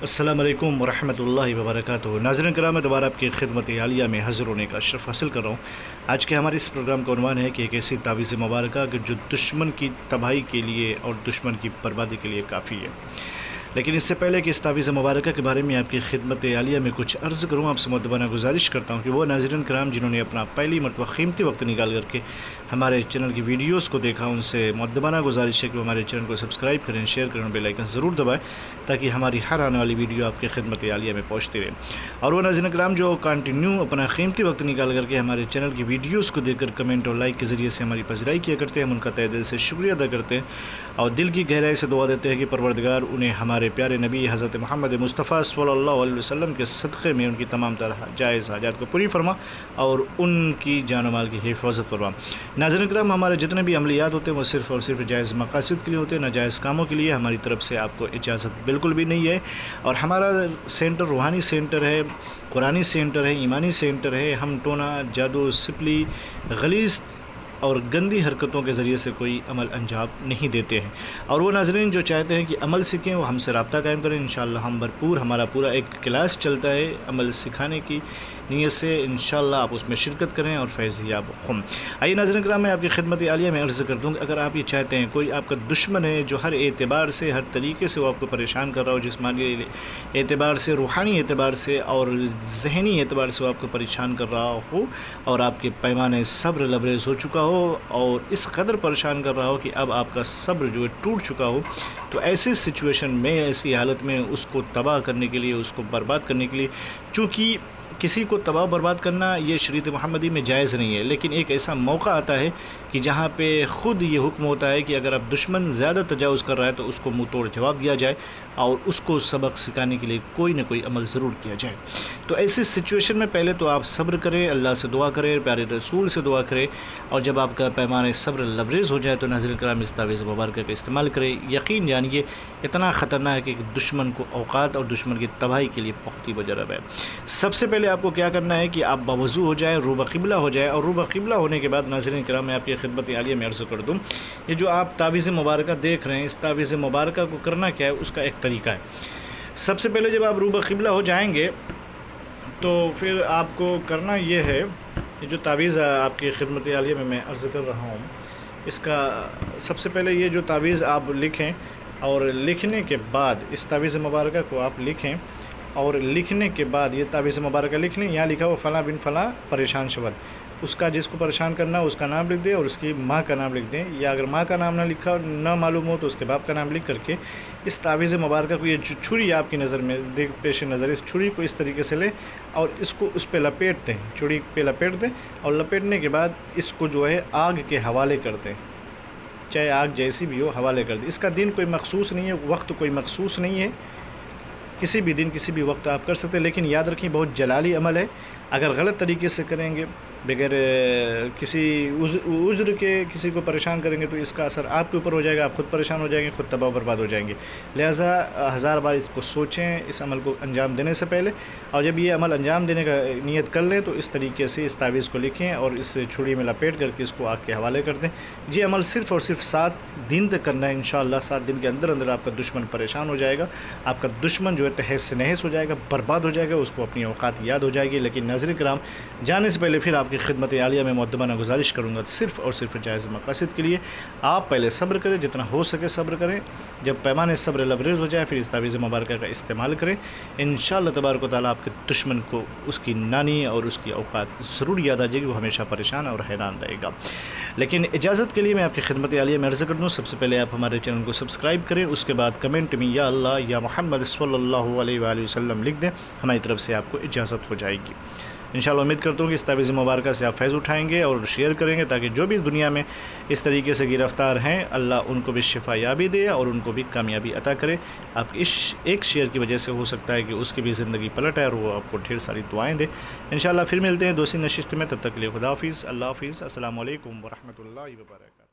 अस्सलाम वालेकुम वरहमतुल्लाहि वबरकातुहू। नाज़रीन कराम, मैं दोबारा आपकी खिदमत आलिया में हाज़िर होने का अशरफ हासिल कर रहा हूँ। आज के हमारे इस प्रोग्राम का उन्वान है कि एक ऐसी तावीज़ मुबारक कि जो दुश्मन की तबाही के लिए और दुश्मन की बर्बादी के लिए काफ़ी है। लेकिन इससे पहले कि इस तावीज़ मुबारक के बारे में आपकी खिदमत आलिया में कुछ अर्ज़ करूँ, आपसे मुअद्दबाना गुजारिश करता हूँ कि वो नाज़रीन कराम जिन्होंने अपना पहली मरतबा कीमती वक्त निकाल करके हमारे चैनल की वीडियोस को देखा, उनसे मुअद्दबाना गुजारिश है कि वो हमारे चैनल को सब्सक्राइब करें, शेयर करें, बेल आइकन ज़रूर दबाएं ताकि हमारी हर आने वाली वीडियो आपके खिदमत आलिया में पहुँचती रहे। और वो नाज़रीन कराम जो कंटिन्यू अपना कीमती वक्त निकाल करके हमारे चैनल की वीडियोज़ को देखकर कमेंट और लाइक के ज़रिए से हमारी पज़राई किया करते हैं, हम उनका तहे दिल से शुक्रिया अदा करते हैं और दिल की गहराई से दुआ देते हैं कि परवरदिगार उन्हें हमारे प्यारे नबी हज़रत मोहम्मद मुस्तफ़ा सल्लल्लाहु अलैहि वसल्लम के सदक़े में उनकी तमाम तरह जायज़ हाजात को पूरी फरमा और उनकी जान माल की हिफाजत फरमा। नाज़रीन कराम, हमारे जितने भी अमलियात होते हैं वो सिर्फ़ और सिर्फ जायज़ मकासद के लिए होते हैं, नाजायज़ कामों के लिए हमारी तरफ से आपको इजाज़त बिल्कुल भी नहीं है। और हमारा सेंटर रूहानी सेंटर है, कुरानी सेंटर है, ईमानी सेंटर है। हम टोना, जादू, सिपली, गलीज़ और गंदी हरकतों के ज़रिए से कोई अमल अंजाम नहीं देते हैं। और वो नाज़रीन जो चाहते हैं कि अमल सीखें वो हमसे रब्ता कायम करें। इंशाअल्लाह हम भरपूर, हमारा पूरा एक क्लास चलता है अमल सिखाने की नीयत से। इंशाअल्लाह आप उसमें शिरकत करें और फैज़याब हों। आइए नाज़रीन कराम, मैं आपकी खिदमत आलिया में अर्ज़ कर दूँ, अगर आप ये चाहते हैं कोई आपका दुश्मन है जो हर एतबार से, हर तरीके से वो आपको परेशान कर रहा हो, जिस्मानी एतबार से, रूहानी एतबार से और ज़हनी एतबार से वो आपको परेशान कर रहा हो और आपके पैमाने सब्र लबरेज़ हो चुका हो और इस कदर परेशान कर रहा हो कि अब आपका सब्र जो है टूट चुका हो, तो ऐसी सिचुएशन में, ऐसी हालत में उसको तबाह करने के लिए, उसको बर्बाद करने के लिए, चूँकि किसी को तबाह बर्बाद करना ये शरीयत मुहम्मदी में जायज़ नहीं है, लेकिन एक ऐसा मौका आता है कि जहाँ पे ख़ुद ये हुक्म होता है कि अगर आप दुश्मन ज़्यादा तजावुज़ कर रहा है तो उसको मुँह तोड़ जवाब दिया जाए और उसको सबक सिखाने के लिए कोई ना कोई अमल ज़रूर किया जाए। तो ऐसी सिचुएशन में पहले तो आप सब्र करें, अल्लाह से दुआ करें, प्यारे रसूल से दुआ करें और जब आपका पैमाने सब्र लबरेज़ हो जाए तो नाज़रीन कराम इस तावीज़ मुबारक का इस्तेमाल करें। यकीन जानिए इतना ख़तरनाक है कि दुश्मन को औकात और दुश्मन की तबाही के लिए बहुत ही मुजरब है। सबसे पहले आपको क्या करना है कि आप बावज़ू हो जाए, रूबा क़िबला हो जाए और रूबा क़िबला होने के बाद नाज़रीन कराम मैं आपकी खिदमत आलिया में अर्ज़ कर दूँ, ये जो आप तावीज़ मुबारक देख रहे हैं, इस तावीज़ मुबारक को करना क्या है, उसका एक तरीका है। सबसे पहले जब आप रूबा क़िबला हो जाएंगे तो फिर आपको करना ये है, ये जो तावीज़ आपकी खिदमत आलिया में मैं अर्ज़ कर रहा हूँ, इसका सबसे पहले ये जो तावीज़ आप लिखें और लिखने के बाद इस तावीज़ मुबारक को आप लिखें और लिखने के बाद ये तावीज़ मुबारक लिख लें। यहाँ लिखा हो फ़लाँ बिन फ़लाँ परेशान शवद, उसका जिसको परेशान करना है उसका नाम लिख दें और उसकी माँ का नाम लिख दें, या अगर माँ का नाम ना लिखा ना मालूम हो तो उसके बाप का नाम लिख करके इस तावीज़ मुबारक को, ये छुरी आपकी नज़र में देख, पेश नज़र, इस छुरी को इस तरीके से लें और इसको उस पर लपेट दें, छुरी पे लपेट दें और लपेटने के बाद इसको जो है आग के हवाले कर दें, चाहे आग जैसी भी हो हवाले कर दें। इसका दिन कोई मखसूस नहीं है, वक्त कोई मखसूस नहीं है, किसी भी दिन किसी भी वक्त आप कर सकते हैं, लेकिन याद रखें बहुत जलाली अमल है। अगर गलत तरीके से करेंगे, बगैर किसी उज़्र के किसी को परेशान करेंगे तो इसका असर आपके ऊपर हो जाएगा, आप ख़ुद परेशान हो जाएंगे, ख़ुद तबाह बर्बाद हो जाएंगे। लिहाजा हज़ार बार इसको सोचें इस अमल को अंजाम देने से पहले, और जब ये अमल अंजाम देने का नीयत कर लें तो इस तरीके से इस तावीज़ को लिखें और इस छुरी में लपेट करके इसको आग के हवाले कर दें। ये अमल सिर्फ़ और सिर्फ 7 दिन तक करना है। इंशाअल्लाह 7 दिन के अंदर अंदर आपका दुश्मन परेशान हो जाएगा, आपका दुश्मन जो है तहस से नहस हो जाएगा, बर्बाद हो जाएगा, उसको अपनी औकात याद हो जाएगी। लेकिन नाज़रीन कराम, जाने से पहले फिर आपकी खिदमत आलिया में मुअद्दबाना गुजारिश करूँगा, सिर्फ़ और सिर्फ जायज़ मकासद के लिए आप पहले सब्र करें, जितना हो सके सब्र करें। जब पैमाने सब्र लबरेज़ हो जाए फिर इस तावीज़ मुबारक का इस्तेमाल करें। इंशाअल्लाह तबारक व तआला आपके दुश्मन को उसकी नानी और उसकी औकात ज़रूर याद आ जाएगी, वो हमेशा परेशान और हैरान रहेगा। लेकिन इजाज़त के लिए मैं आपकी खिदमत आलिया में अर्ज़ कर दूँ, सबसे पहले आप हमारे चैनल को सब्सक्राइब करें, उसके बाद कमेंट में या अल्लाह या मोहम्मद सल्लल्लाहु अलैहि वसल्लम लिख दें, हमारी तरफ से आपको इजाज़त हो जाएगी। इंशाल्लाह उम्मीद करता हूँ कि इस तावीज़ मुबारक से आप फैज़ उठाएँगे और शेयर करेंगे, ताकि जो भी इस दुनिया में इस तरीके से गिरफ़्तार हैं अल्लाह उनको भी शिफा याबी दे और उनको भी कामयाबी अता करे। आप इस एक शेयर की वजह से हो सकता है कि उसकी भी ज़िंदगी पलट आए और वो आपको ढेर सारी दुआएँ दे। इंशाल्लाह फिर मिलते हैं दूसरी नशिस्त में, तब तक के लिए खुदा हाफ़िज़, अल्लाह हाफ़िज़, अस्सलामु अलैकुम व रहमतुल्लाहि व बरकातहू।